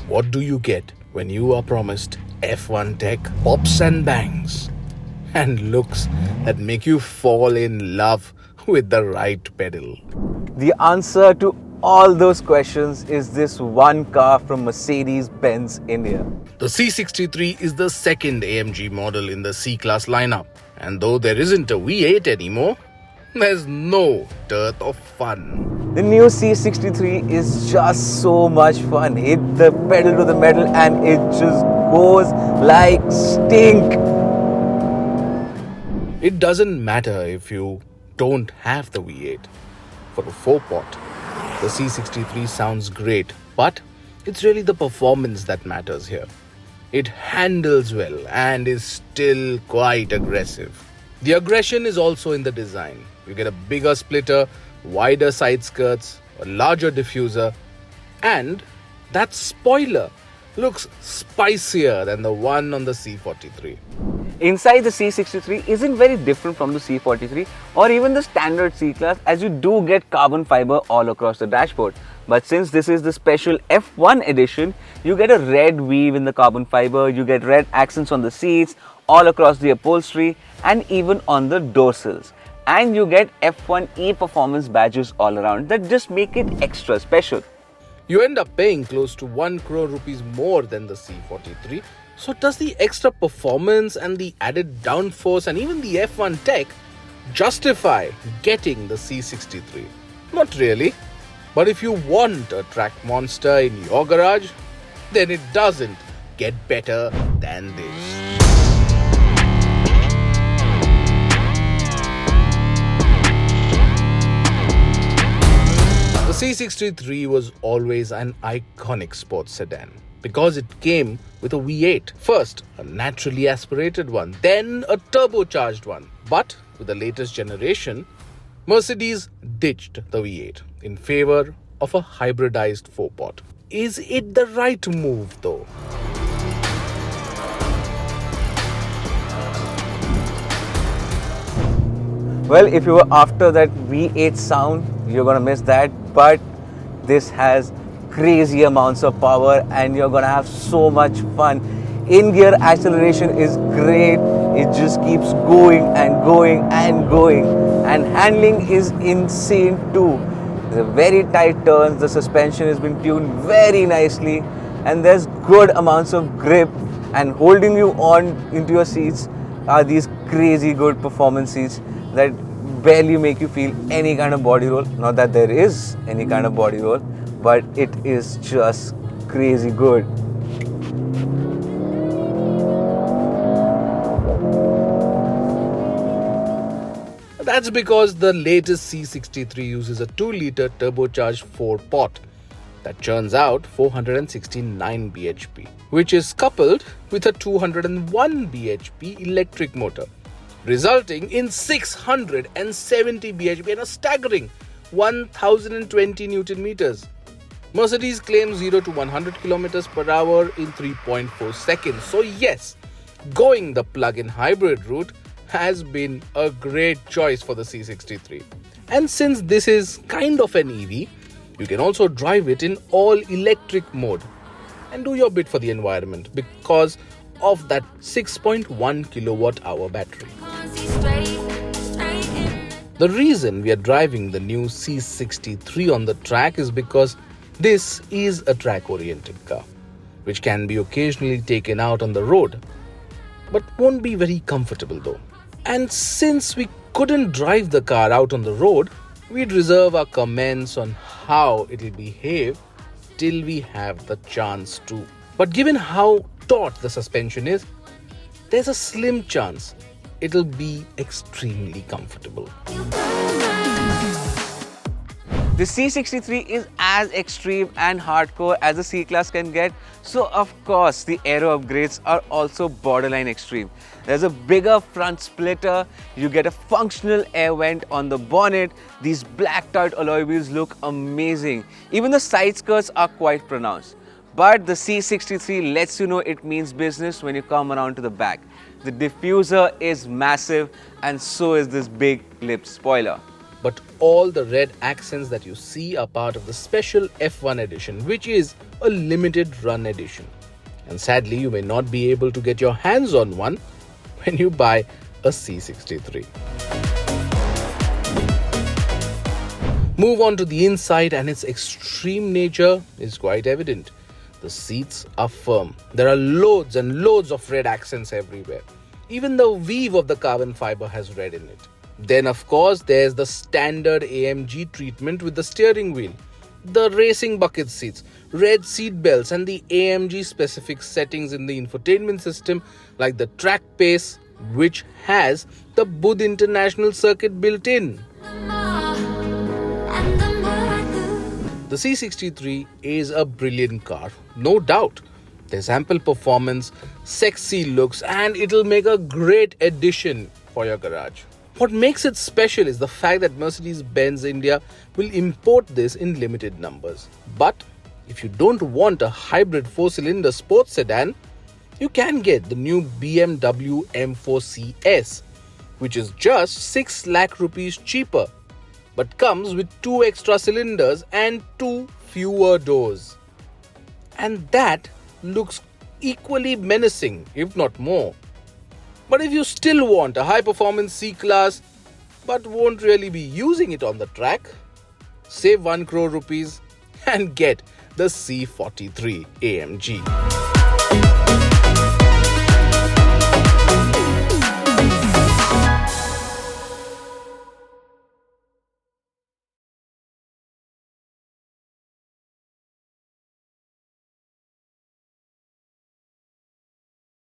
What do you get when you are promised F1 tech, pops and bangs, and looks that make you fall in love with the right pedal? The answer to all those questions is this one car from Mercedes-Benz India. The C63 is the second AMG model in the C-Class lineup, and though there isn't a V8 anymore, there's no dearth of fun. The new C63 is just so much fun. Hit the pedal to the metal and it just goes like stink. It doesn't matter if you don't have the V8. For a 4-pot, the C63 sounds great, but it's really the performance that matters here. It handles well and is still quite aggressive. The aggression is also in the design. You get a bigger splitter, wider side skirts, a larger diffuser, and that spoiler looks spicier than the one on the C43. Inside, the C63 isn't very different from the C43 or even the standard C-Class, as you do get carbon fiber all across the dashboard. But since this is the special F1 edition, you get a red weave in the carbon fiber, you get red accents on the seats, all across the upholstery and even on the door sills. And you get F1 e-performance badges all around that just make it extra special. You end up paying close to 1 crore rupees more than the C43. So does the extra performance and the added downforce and even the F1 tech justify getting the C63? Not really. But if you want a track monster in your garage, then it doesn't get better than this. The C63 was always an iconic sports sedan because it came with a V8. First, a naturally aspirated one, then a turbocharged one. But with the latest generation, Mercedes ditched the V8 in favor of a hybridized 4-pot. Is it the right move though? Well, if you were after that V8 sound, you're gonna miss that, but this has crazy amounts of power and you're gonna have so much fun. In-gear acceleration is great. It just keeps going and going and going, and handling is insane too. There's very tight turns, the suspension has been tuned very nicely, and there's good amounts of grip, and holding you on into your seats are these crazy good performance seats that barely make you feel any kind of body roll. Not that there is any kind of body roll, but it is just crazy good. That's because the latest C63 uses a 2-litre turbocharged 4-pot that churns out 469 bhp, which is coupled with a 201 bhp electric motor, resulting in 670 bhp and a staggering 1020 Newton meters. Mercedes claims 0 to 100 km per hour in 3.4 seconds. So yes, going the plug-in hybrid route has been a great choice for the C63. And since this is kind of an EV, you can also drive it in all-electric mode and do your bit for the environment because of that 6.1 kilowatt-hour battery. The reason we are driving the new C63 on the track is because this is a track-oriented car, which can be occasionally taken out on the road, but won't be very comfortable though. And since we couldn't drive the car out on the road, we'd reserve our comments on how it'll behave till we have the chance to. But given how taut the suspension is, there's a slim chance it'll be extremely comfortable. The C63 is as extreme and hardcore as the C-Class can get, so of course the aero upgrades are also borderline extreme. There's a bigger front splitter, you get a functional air vent on the bonnet, these blacked out alloy wheels look amazing. Even the side skirts are quite pronounced. But the C63 lets you know it means business when you come around to the back. The diffuser is massive and so is this big lip spoiler. But all the red accents that you see are part of the special F1 edition, which is a limited run edition. And sadly, you may not be able to get your hands on one when you buy a C63. Move on to the inside, and its extreme nature is quite evident. The seats are firm. There are loads and loads of red accents everywhere. Even the weave of the carbon fiber has red in it. Then of course there's the standard AMG treatment with the steering wheel, the racing bucket seats, red seat belts, and the AMG specific settings in the infotainment system like the track pace, which has the Budh International Circuit built in. The C63 is a brilliant car, no doubt. There's ample performance, sexy looks, and it'll make a great addition for your garage. What makes it special is the fact that Mercedes-Benz India will import this in limited numbers. But if you don't want a hybrid 4-cylinder sports sedan, you can get the new BMW M4 CS, which is just 6 lakh rupees cheaper, but comes with 2 extra cylinders and 2 fewer doors. And that looks equally menacing, if not more. But if you still want a high-performance C-Class but won't really be using it on the track, save 1 crore rupees and get the C63 AMG.